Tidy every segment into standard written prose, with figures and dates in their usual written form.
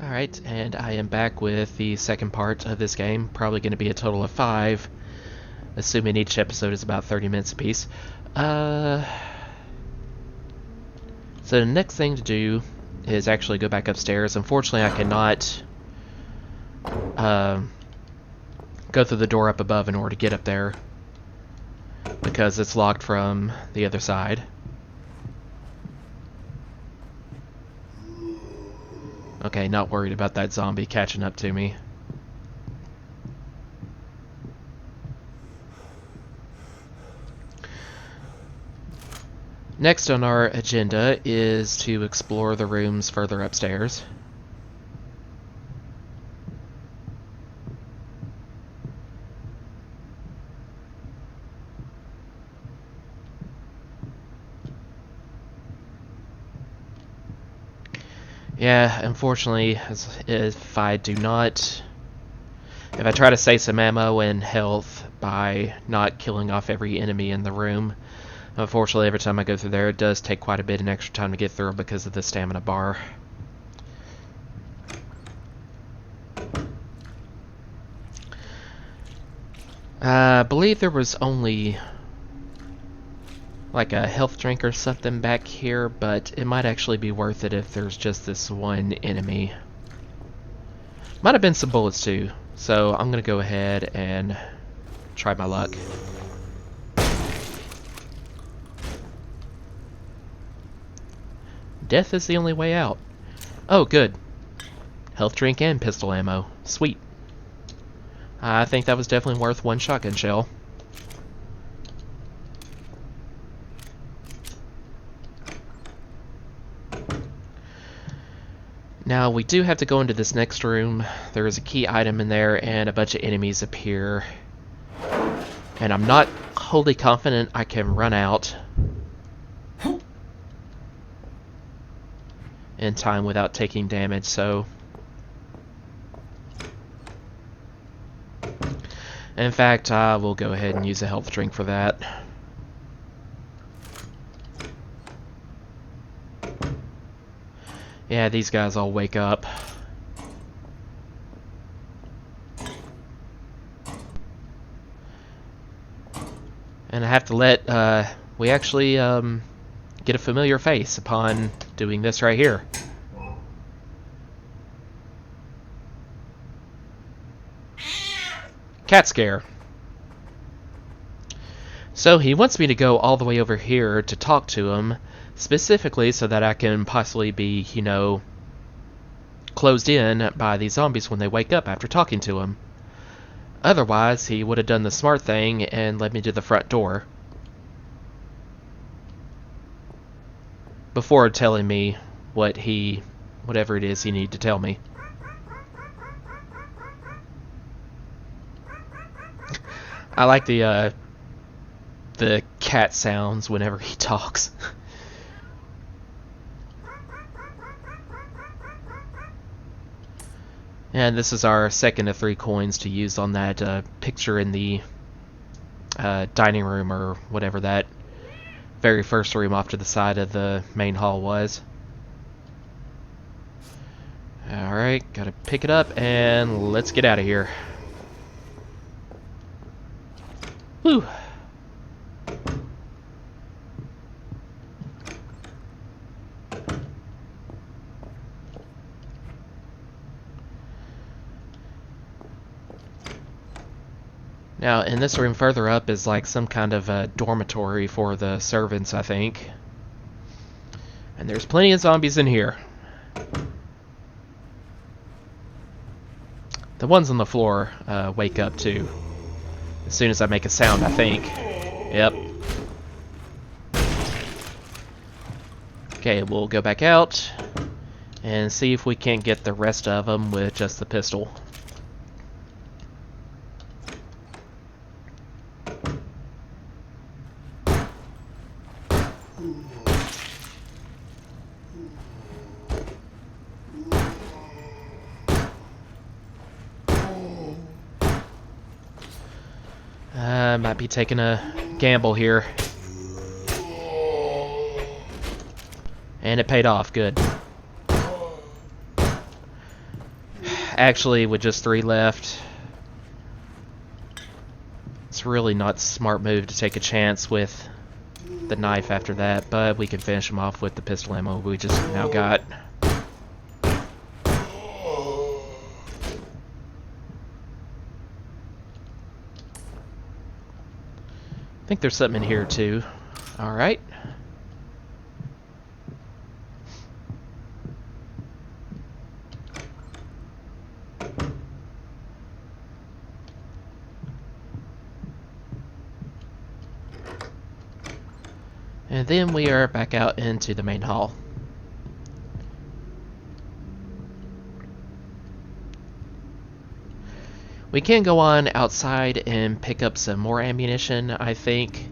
Alright, and I am back with the second part of this game. Probably going to be a total of 5, assuming each episode is about 30 minutes apiece. So the next thing to do is actually go back upstairs. Unfortunately, I cannot go through the door up above in order to get up there, because it's locked from the other side. Okay, not worried about that zombie catching up to me. Next on our agenda is to explore the rooms further upstairs. Yeah, unfortunately, if I try to save some ammo and health by not killing off every enemy in the room, unfortunately every time I go through there it does take quite a bit of extra time to get through because of the stamina bar. I believe there was only like a health drink or something back here, but it might actually be worth it if there's just this one enemy. Might have been some bullets too, so I'm gonna go ahead and try my luck. Death is the only way out. Oh, good. Health drink and pistol ammo. Sweet. I think that was definitely worth one shotgun shell. Now, we do have to go into this next room. There is a key item in there, and a bunch of enemies appear. And I'm not wholly confident I can run out in time without taking damage, so... In fact, I will go ahead and use a health drink for that. Yeah, these guys all wake up. And I have to let, we actually, get a familiar face upon doing this right here. Cat scare. So he wants me to go all the way over here to talk to him, specifically so that I can possibly be, you know, closed in by these zombies when they wake up after talking to him. Otherwise, he would have done the smart thing and led me to the front door before telling me whatever it is he needed to tell me. I like the cat sounds whenever he talks. And this is our second of 3 coins to use on that picture in the dining room, or whatever that very first room off to the side of the main hall was. Alright, gotta pick it up and let's get out of here. Woo! Now, in this room further up is like some kind of a dormitory for the servants, I think. And there's plenty of zombies in here. The ones on the floor wake up too as soon as I make a sound, I think. Yep. Okay, we'll go back out and see if we can't get the rest of them with just the pistol. Might be taking a gamble here. And it paid off, good. Actually, with just 3 left, it's really not a smart move to take a chance with the knife after that, but we can finish him off with the pistol ammo we just now got. I think there's something in here too. Alright. And then we are back out into the main hall. We can go on outside and pick up some more ammunition, I think.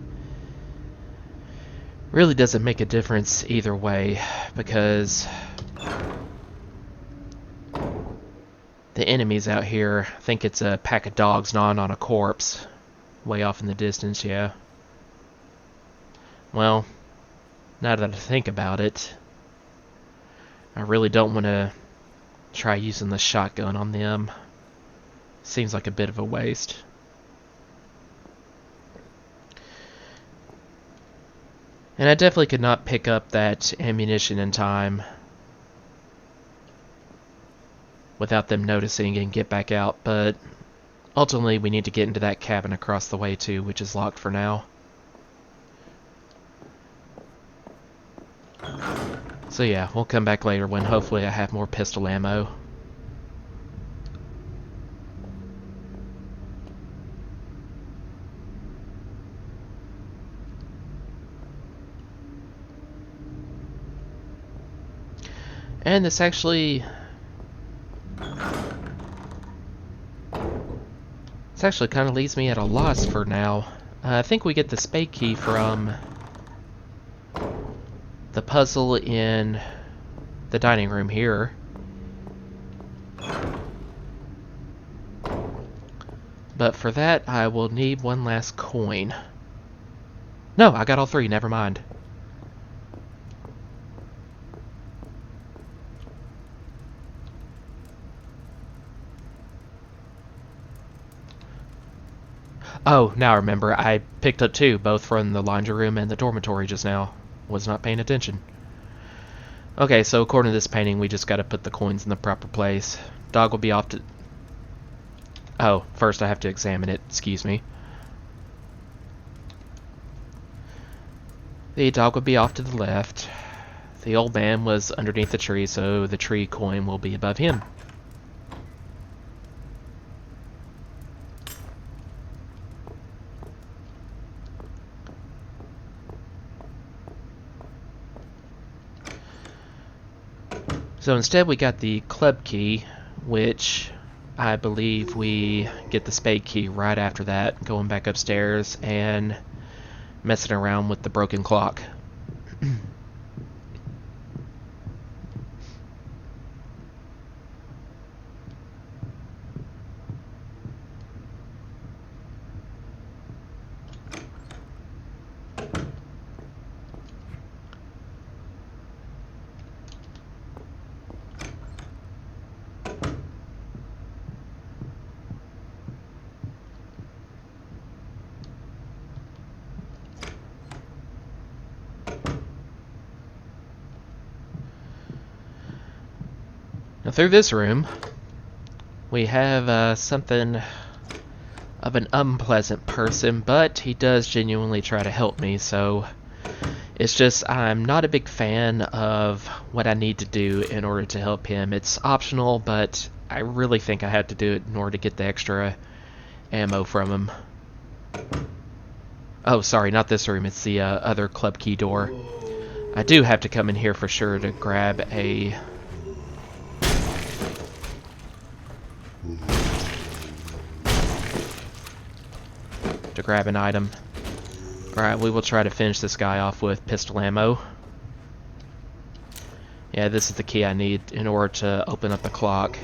Really doesn't make a difference either way, because the enemies out here think it's a pack of dogs gnawing on a corpse. Way off in the distance, yeah. Well, now that I think about it, I really don't want to try using the shotgun on them. Seems like a bit of a waste. And I definitely could not pick up that ammunition in time without them noticing and get back out, but ultimately we need to get into that cabin across the way too, which is locked for now. So yeah, we'll come back later when hopefully I have more pistol ammo. And this actually kind of leaves me at a loss for now. I think we get the spade key from the puzzle in the dining room here. But for that, I will need one last coin. No, I got all 3, never mind. Oh, now I remember. I picked up 2, both from the laundry room and the dormitory just now. Was not paying attention. Okay, so according to this painting, we just gotta put the coins in the proper place. Dog will be off to... Oh, first I have to examine it. Excuse me. The dog will be off to the left. The old man was underneath the tree, so the tree coin will be above him. So instead we got the club key, which I believe we get the spade key right after that, going back upstairs and messing around with the broken clock. Now through this room, we have something of an unpleasant person, but he does genuinely try to help me, so it's just I'm not a big fan of what I need to do in order to help him. It's optional, but I really think I have to do it in order to get the extra ammo from him. Oh, sorry, not this room, it's the other club key door. I do have to come in here for sure to grab a... an item. Alright, we will try to finish this guy off with pistol ammo. Yeah, this is the key I need in order to open up the clock.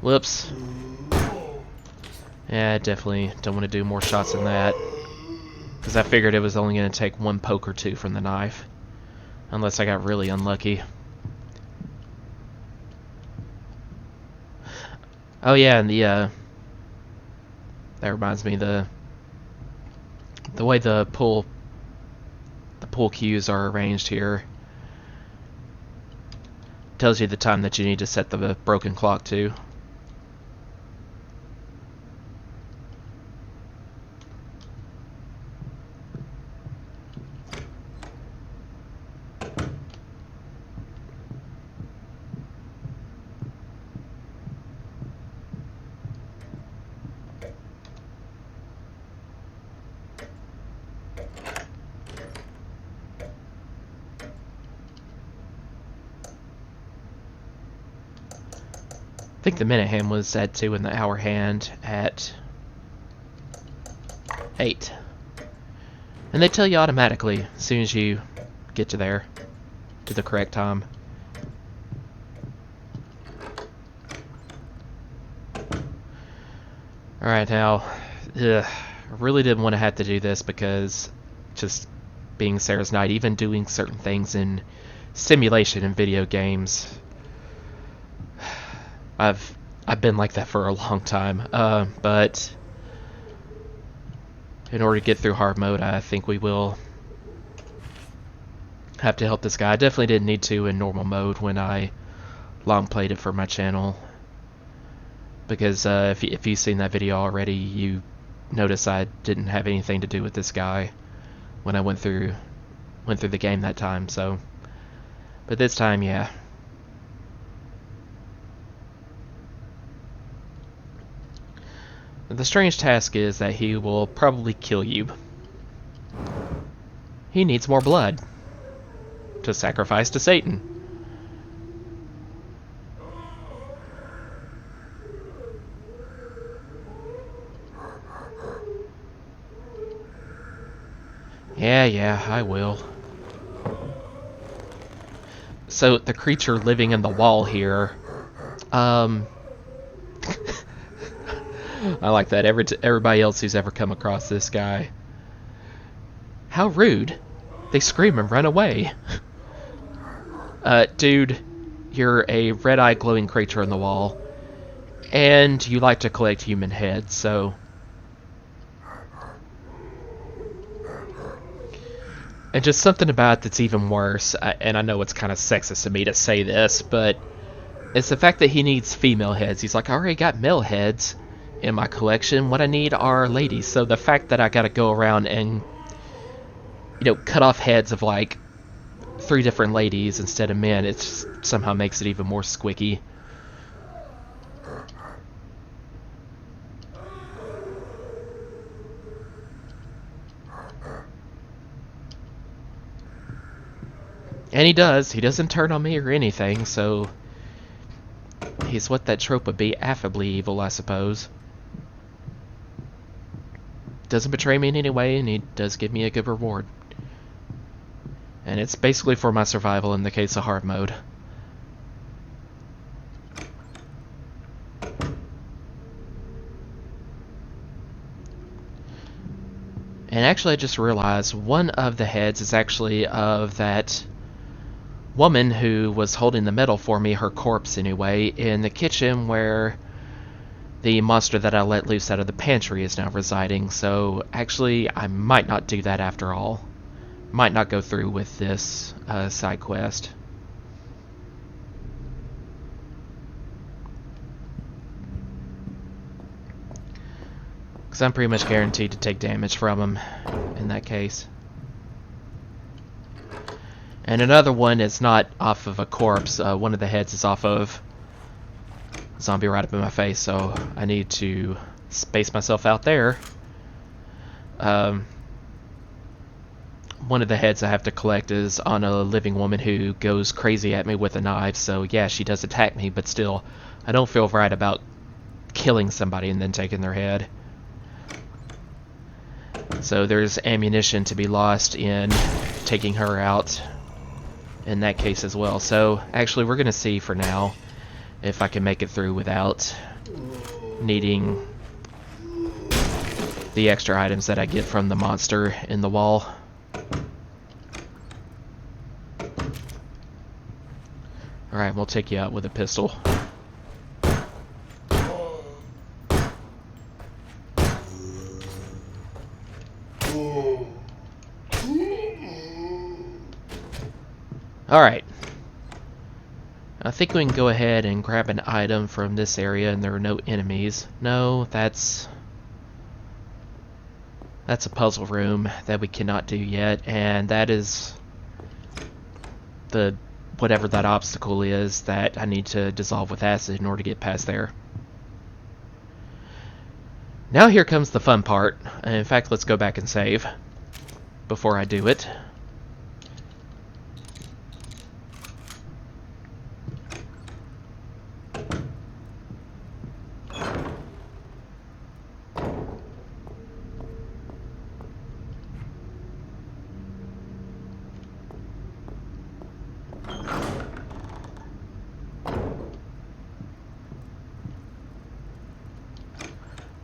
Whoops. Yeah, I definitely don't want to do more shots than that. Because I figured it was only going to take one poke or two from the knife. Unless I got really unlucky. Oh yeah, and that reminds me, the way the pull cues are arranged here tells you the time that you need to set the broken clock to. I think the minute hand was at 2 and the hour hand at 8. And they tell you automatically as soon as you get to there, to the correct time. Alright, now, I really didn't want to have to do this because just being Sarah's Knight, even doing certain things in simulation in video games, I've been like that for a long time, but in order to get through hard mode, I think we will have to help this guy. I definitely didn't need to in normal mode when I long played it for my channel, because if you've seen that video already, you notice I didn't have anything to do with this guy when I went through the game that time. So, but this time, yeah. The strange task is that he will probably kill you. He needs more blood to sacrifice to Satan. Yeah, I will. So, the creature living in the wall here, I like that. Everybody else who's ever come across this guy. How rude. They scream and run away. Dude, you're a red-eyed glowing creature on the wall, and you like to collect human heads, so... And just something about it that's even worse, and I know it's kind of sexist of me to say this, but it's the fact that he needs female heads. He's like, I already got male heads in my collection. What I need are ladies. So the fact that I gotta go around and, cut off heads of like 3 different ladies instead of men, it somehow makes it even more squicky. And he doesn't turn on me or anything, so he's what that trope would be, affably evil, I suppose. Doesn't betray me in any way, and he does give me a good reward. And it's basically for my survival in the case of hard mode. And actually I just realized one of the heads is actually of that woman who was holding the medal for me, her corpse anyway, in the kitchen where the monster that I let loose out of the pantry is now residing. So actually I might not do that after all. Might not go through with this side quest. Because I'm pretty much guaranteed to take damage from him in that case. And another one is not off of a corpse. One of the heads is off of a zombie right up in my face, so I need to space myself out there. One of the heads I have to collect is on a living woman who goes crazy at me with a knife, so yeah, she does attack me, but still, I don't feel right about killing somebody and then taking their head. So there's ammunition to be lost in taking her out in that case as well. So actually we're going to see for now if I can make it through without needing the extra items that I get from the monster in the wall. Alright, we'll take you out with a pistol. Alright. I think we can go ahead and grab an item from this area, and there are no enemies. No, that's a puzzle room that we cannot do yet, and that is the whatever that obstacle is that I need to dissolve with acid in order to get past there. Now here comes the fun part. In fact, let's go back and save before I do it.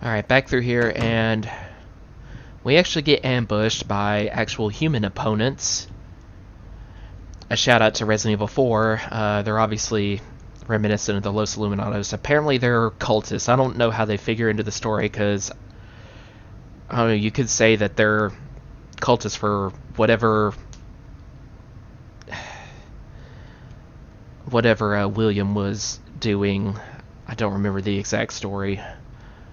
Alright, back through here, and we actually get ambushed by actual human opponents. A shout out to Resident Evil 4. They're obviously reminiscent of the Los Illuminados. Apparently they're cultists. I don't know how they figure into the story, because I don't know, you could say that they're cultists for whatever William was doing. I don't remember the exact story,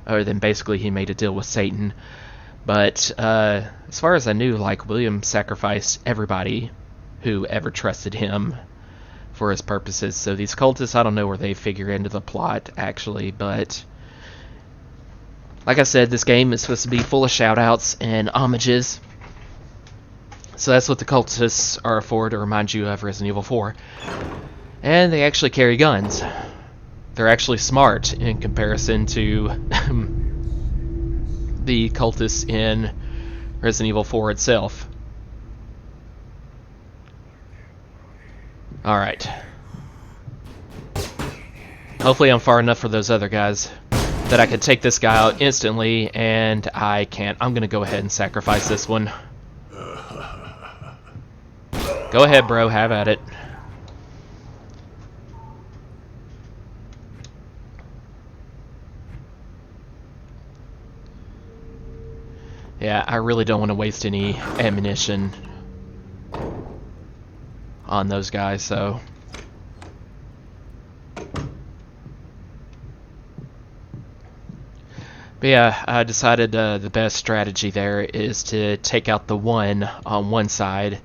other than basically he made a deal with Satan. But as far as I knew, like, William sacrificed everybody who ever trusted him for his purposes. So these cultists, I don't know where they figure into the plot, actually, but like I said, this game is supposed to be full of shout-outs and homages. So that's what the cultists are for, to remind you of Resident Evil 4. And they actually carry guns. They're actually smart in comparison to the cultists in Resident Evil 4 itself. Alright. Hopefully I'm far enough for those other guys that I could take this guy out instantly, and I can't. I'm gonna go ahead and sacrifice this one. Go ahead, bro, have at it. Yeah, I really don't want to waste any ammunition on those guys, so. But yeah, I decided the best strategy there is to take out the one on one side,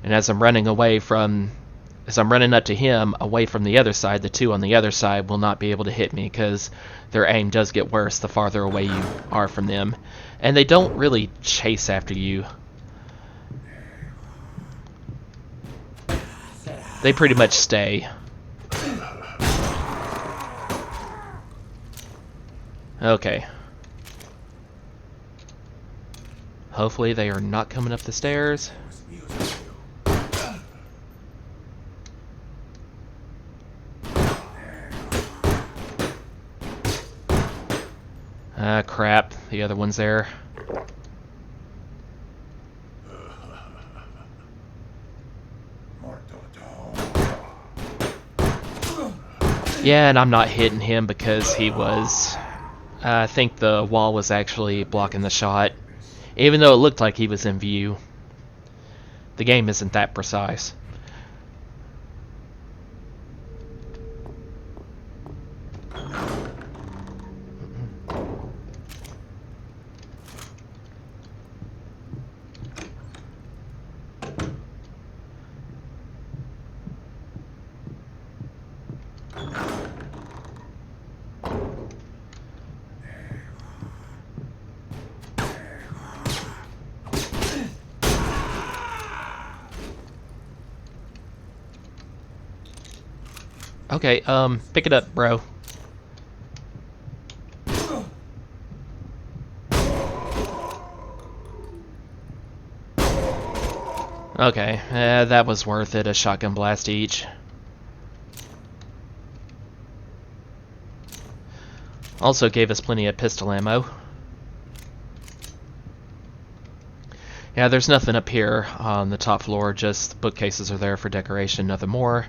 and as I'm running up to him away from the other side, the two on the other side will not be able to hit me, because their aim does get worse the farther away you are from them. And they don't really chase after you. They pretty much stay. Okay. Hopefully they are not coming up the stairs. Ah, crap. The other one's there. Yeah, and I'm not hitting him because he was... I think the wall was actually blocking the shot. Even though it looked like he was in view. The game isn't that precise. Okay, pick it up, bro. Okay, that was worth it, a shotgun blast each. Also gave us plenty of pistol ammo. Yeah, there's nothing up here on the top floor, just bookcases are there for decoration, nothing more.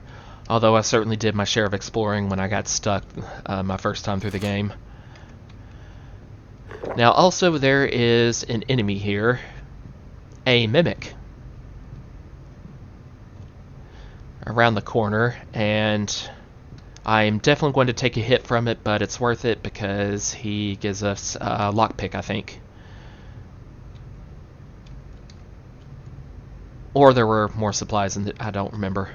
Although I certainly did my share of exploring when I got stuck my first time through the game. Now also there is an enemy here, a mimic, around the corner, and I'm definitely going to take a hit from it, but it's worth it because he gives us a lockpick, I think. Or there were more supplies, and I don't remember.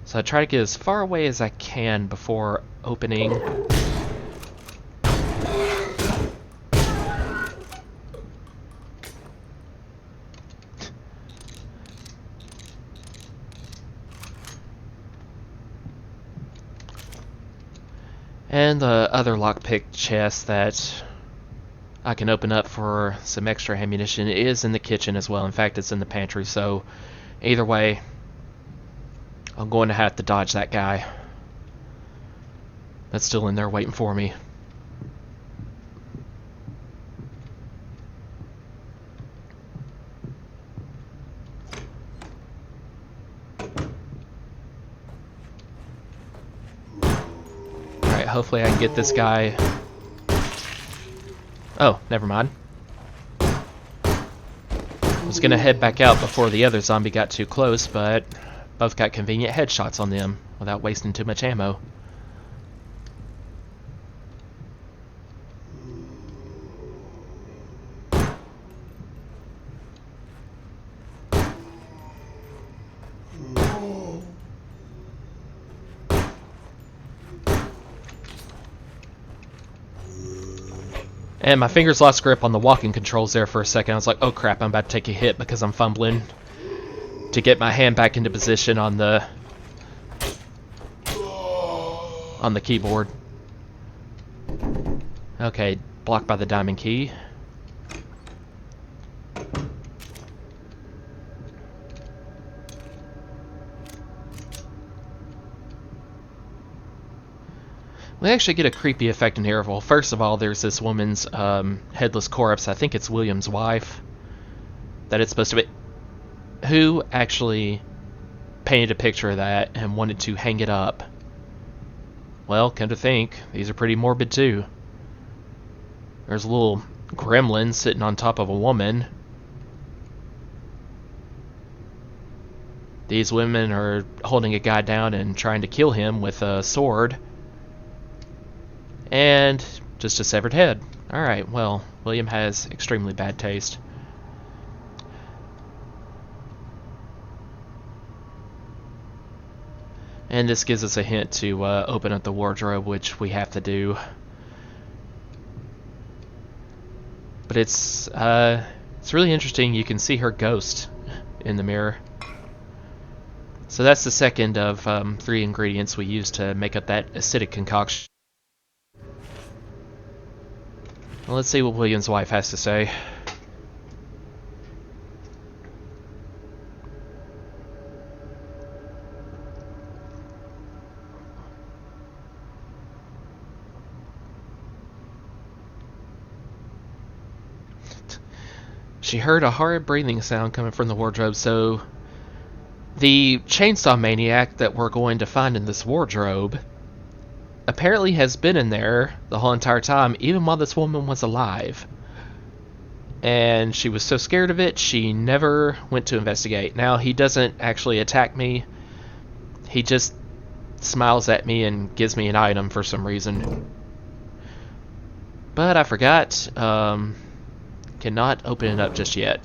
So I try to get as far away as I can before opening. And the other lockpick chest that I can open up for some extra ammunition is in the kitchen as well. In fact, it's in the pantry, so either way, I'm going to have to dodge that guy that's still in there waiting for me. Alright, hopefully I can get this guy. Oh, never mind. I was gonna head back out before the other zombie got too close, but both got convenient headshots on them without wasting too much ammo. And my fingers lost grip on the walking controls there for a second. I was like, oh crap, I'm about to take a hit because I'm fumbling to get my hand back into position on the keyboard. Okay, blocked by the diamond key. We actually get a creepy effect in here. Well, first of all, there's this woman's headless corpse. I think it's William's wife that it's supposed to be. Who actually painted a picture of that and wanted to hang it up? Well, come to think, these are pretty morbid too. There's a little gremlin sitting on top of a woman. These women are holding a guy down and trying to kill him with a sword. And just a severed head. Alright, well, William has extremely bad taste. And this gives us a hint to open up the wardrobe, which we have to do. But it's really interesting. You can see her ghost in the mirror. So that's the second of 3 ingredients we use to make up that acidic concoction. Well, let's see what William's wife has to say. She heard a horrid breathing sound coming from the wardrobe, so the chainsaw maniac that we're going to find in this wardrobe apparently has been in there the whole entire time, even while this woman was alive. And she was so scared of it, she never went to investigate. Now, he doesn't actually attack me. He just smiles at me and gives me an item for some reason. But I forgot, cannot open it up just yet.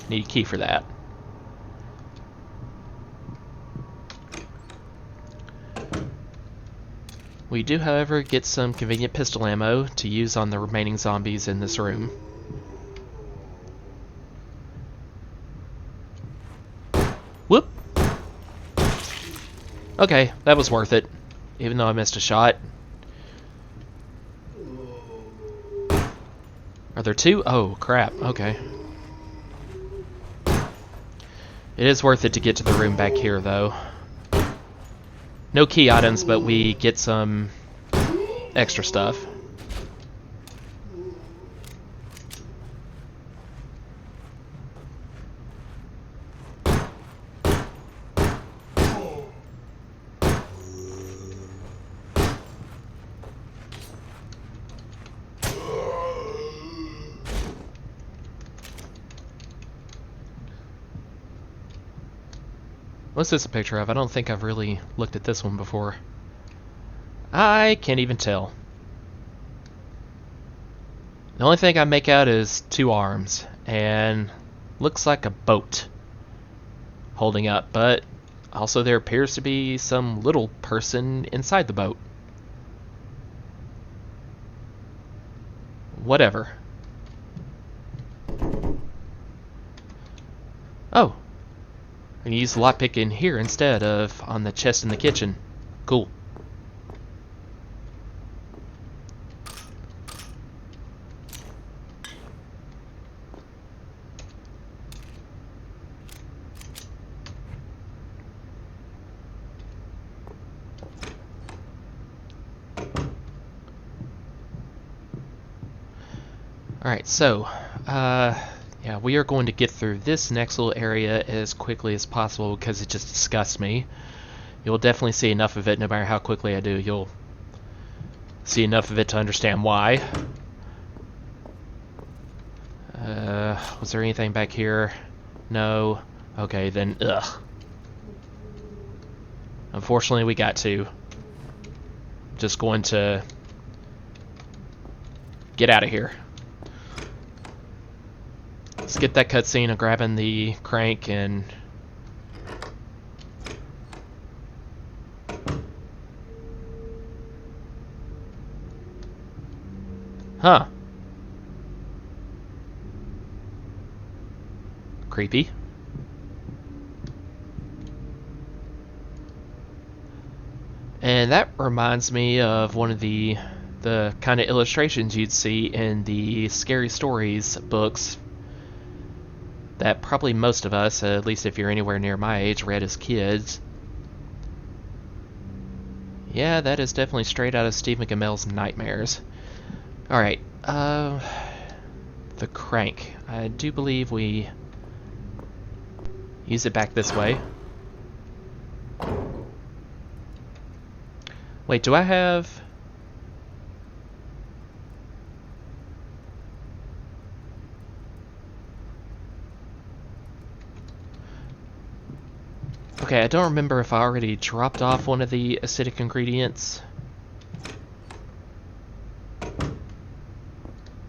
Need a key for that. We do, however, get some convenient pistol ammo to use on the remaining zombies in this room. Whoop! Okay, that was worth it, even though I missed a shot. Are there 2? Oh, crap. Okay. It is worth it to get to the room back here, though. No key items, but we get some extra stuff. What's this a picture of? I don't think I've really looked at this one before. I can't even tell. The only thing I make out is two arms, and looks like a boat holding up, but also there appears to be some little person inside the boat. Whatever. Oh, I can use the lockpick in here instead of on the chest in the kitchen. Cool. Alright, so, yeah, we are going to get through this next little area as quickly as possible because it just disgusts me. You'll definitely see enough of it no matter how quickly I do. You'll see enough of it to understand why. Was there anything back here? No. Okay, then, ugh. Unfortunately, we got to. Just going to get out of here. Skip that cutscene of grabbing the crank and... Huh. Creepy. And that reminds me of one of the kind of illustrations you'd see in the Scary Stories books that probably most of us, at least if you're anywhere near my age, read as kids. Yeah, that is definitely straight out of Steve McAmel's Nightmares. Alright, the crank. I do believe we use it back this way. Wait, do I have... Okay, I don't remember if I already dropped off one of the acidic ingredients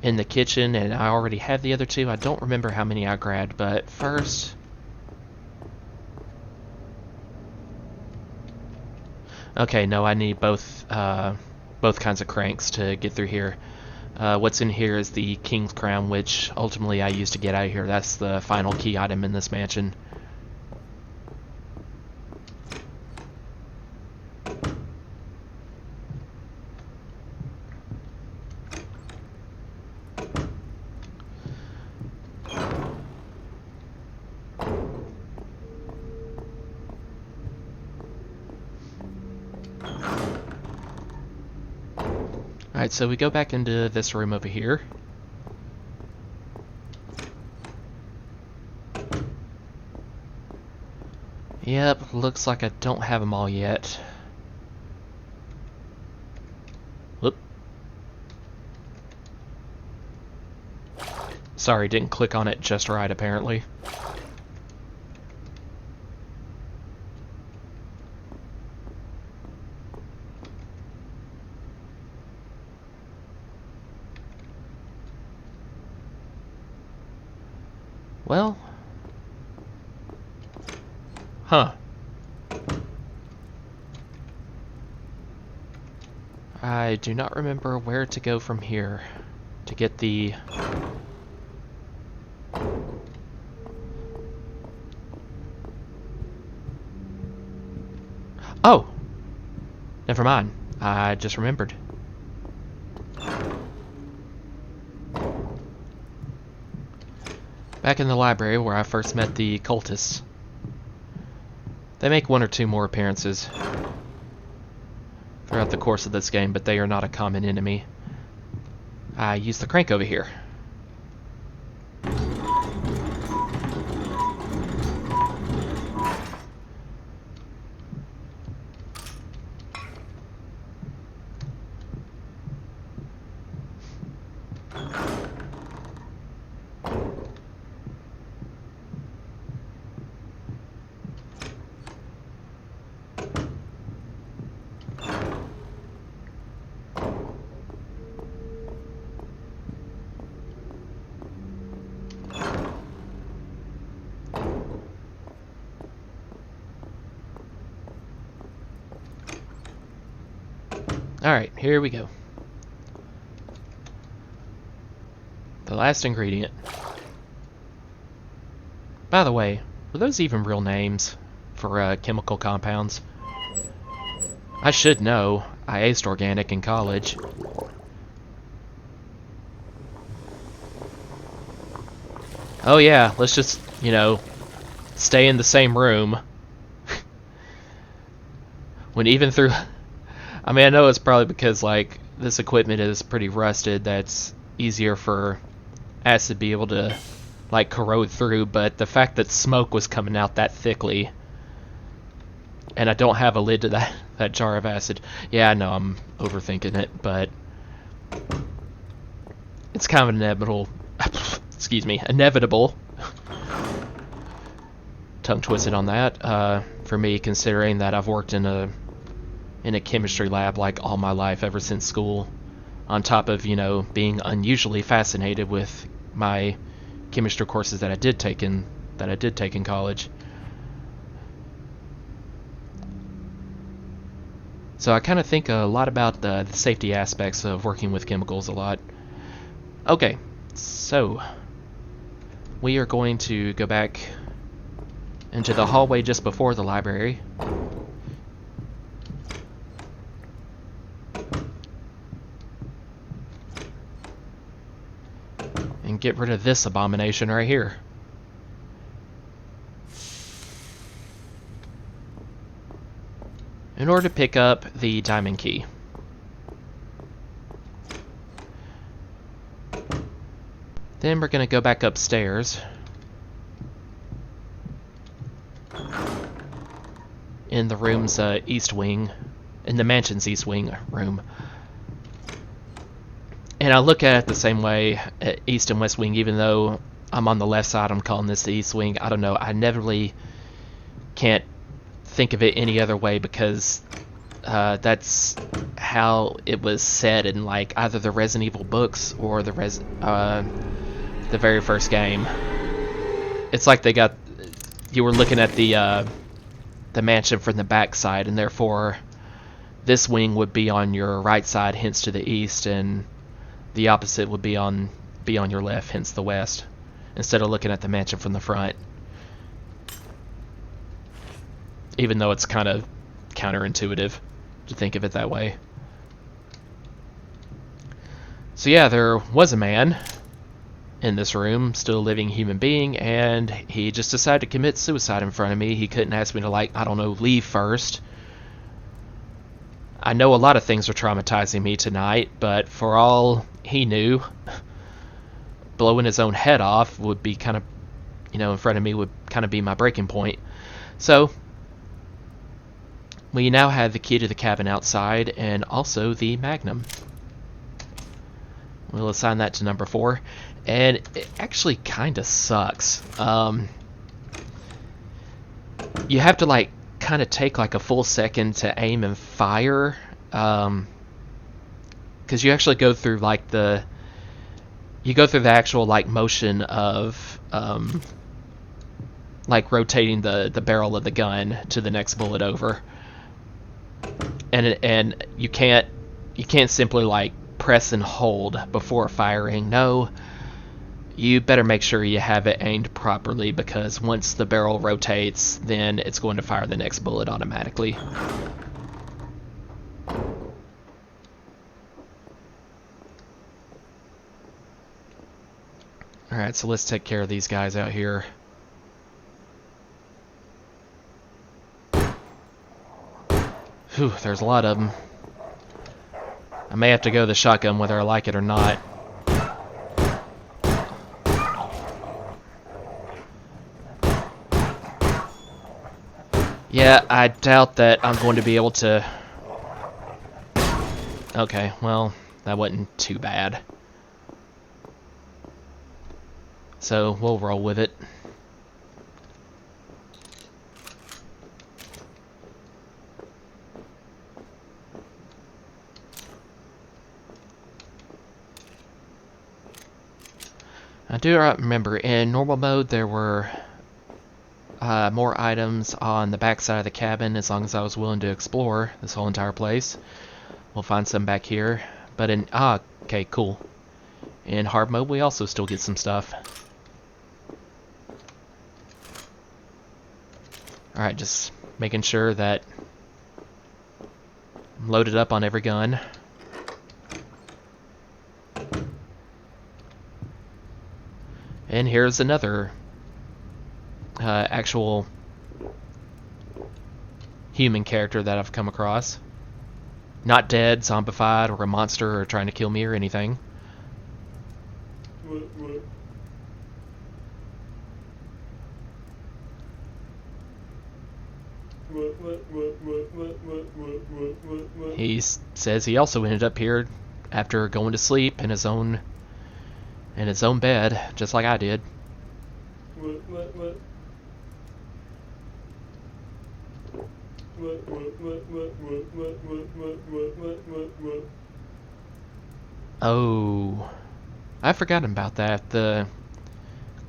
in the kitchen, and I already have the other two. I don't remember how many I grabbed, but first... Okay, no, I need both kinds of cranks to get through here. What's in here is the King's Crown, which ultimately I use to get out of here. That's the final key item in this mansion. Alright, so we go back into this room over here. Yep, looks like I don't have them all yet. Whoop. Sorry, didn't click on it just right, apparently. Well... Huh. I do not remember where to go from here to get the... Oh! Never mind. I just remembered. Back in the library where I first met the cultists. They make one or two more appearances throughout the course of this game, but they are not a common enemy. I use the crank over here. Alright, here we go. The last ingredient. By the way, were those even real names for chemical compounds? I should know. I aced organic in college. Oh yeah, let's just, you know, stay in the same room. When even through... I mean, I know it's probably because, like, this equipment is pretty rusted, that's easier for acid to be able to, like, corrode through, but the fact that smoke was coming out that thickly, and I don't have a lid to that jar of acid. Yeah, I know I'm overthinking it, but it's kind of inevitable. Excuse me, inevitable. Tongue twisted on that. For me, considering that I've worked in a chemistry lab like all my life ever since school, on top of, you know, being unusually fascinated with my chemistry courses that I did take in college. So I kind of think a lot about the safety aspects of working with chemicals a lot. Okay, so we are going to go back into the hallway just before the library. And get rid of this abomination right here. In order to pick up the diamond key. Then we're going to go back upstairs. In the room's east wing. In the mansion's east wing room. And I look at it the same way, east and west wing, even though I'm on the left side, I'm calling this the east wing. I don't know, I never really can't think of it any other way, because that's how it was said in, like, either the Resident Evil books or the very first game. It's like you were looking at the mansion from the back side, and therefore this wing would be on your right side, hence to the east, and the opposite would be on your left, hence the west, instead of looking at the mansion from the front. Even though it's kind of counterintuitive to think of it that way. So yeah, there was a man in this room, still a living human being, and he just decided to commit suicide in front of me. He couldn't ask me to, like, I don't know, leave first. I know a lot of things are traumatizing me tonight, but for all he knew, blowing his own head off would be kind of, you know, in front of me would kind of be my breaking point. So we now have the key to the cabin outside, and also the Magnum. We'll assign that to number 4. And it actually kind of sucks. You have to, like, kind of take, like, a full second to aim and fire. Because you actually go through, like, the actual, like, motion of, like, rotating the barrel of the gun to the next bullet over. And you can't simply, like, press and hold before firing. No, you better make sure you have it aimed properly, because once the barrel rotates, then it's going to fire the next bullet automatically. Alright, so let's take care of these guys out here. Whew, there's a lot of them. I may have to go the shotgun whether I like it or not. Yeah, I doubt that I'm going to be able to... Okay, well, that wasn't too bad. So, we'll roll with it. I do remember, in normal mode, there were more items on the back side of the cabin, as long as I was willing to explore this whole entire place. We'll find some back here. But in... okay, cool. In hard mode, we also still get some stuff. Alright, just making sure that I'm loaded up on every gun. And here's another actual human character that I've come across. Not dead, zombified, or a monster, or trying to kill me or anything. He says he also ended up here after going to sleep in his own bed, just like I did. Oh, I forgot about that. The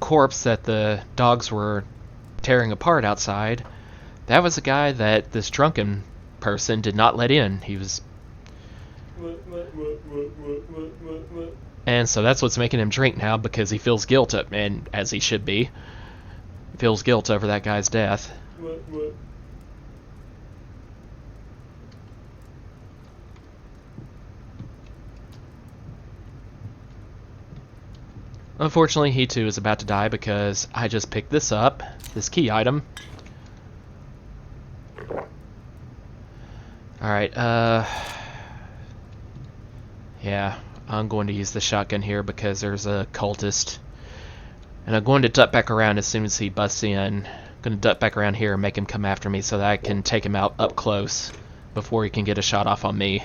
corpse that the dogs were tearing apart outside, that was a guy that this drunken person did not let in. He was... And so that's what's making him drink now, because he feels guilt, and as he should be. He feels guilt over that guy's death. Unfortunately, he too is about to die because I just picked this up, this key item. Alright, yeah, I'm going to use the shotgun here because there's a cultist. And I'm going to duck back around as soon as he busts in. I'm going to duck back around here and make him come after me so that I can take him out up close before he can get a shot off on me.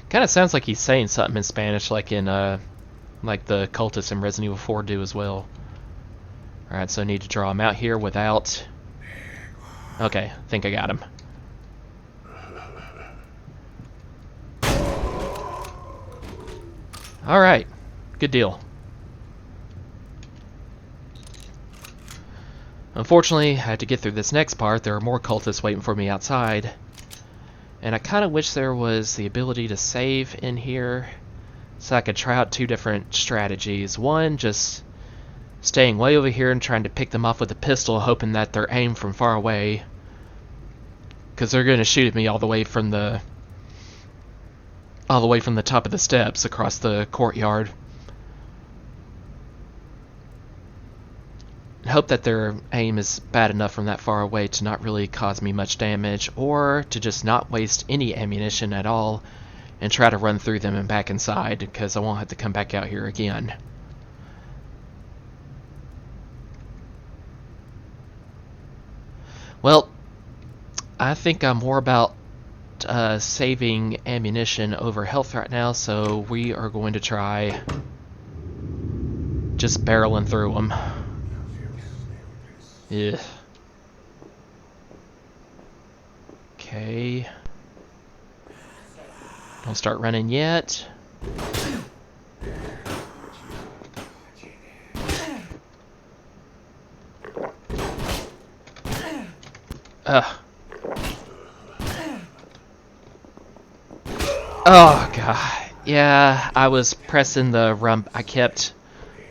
Kind of sounds like he's saying something in Spanish, like in like the cultists in Resident Evil 4 do as well. Alright, so I need to draw him out here without... Okay, I think I got him. Alright, good deal. Unfortunately, I had to get through this next part. There are more cultists waiting for me outside. And I kind of wish there was the ability to save in here so I could try out two different strategies. One, just staying way over here and trying to pick them off with a pistol, hoping that they're aimed from far away, because they're going to shoot at me all the way from the top of the steps across the courtyard. Hope that their aim is bad enough from that far away to not really cause me much damage, or to just not waste any ammunition at all and try to run through them and back inside, because I won't have to come back out here again. Well, I think I'm more about saving ammunition over health right now, so we are going to try just barreling through them. Yeah. Okay. Don't start running yet. Ugh. Oh, God. Yeah, I was pressing the run. I kept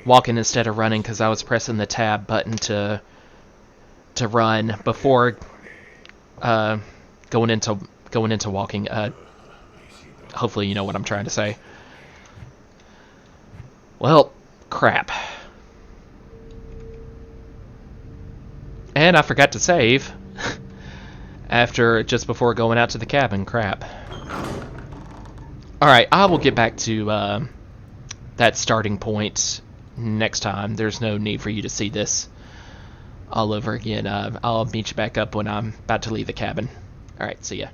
walking instead of running because I was pressing the tab button to run before going into walking. Hopefully you know what I'm trying to say. Well, crap. And I forgot to save just before going out to the cabin. Crap. Alright, I will get back to that starting point next time. There's no need for you to see this all over again. I'll meet you back up when I'm about to leave the cabin. Alright, see ya.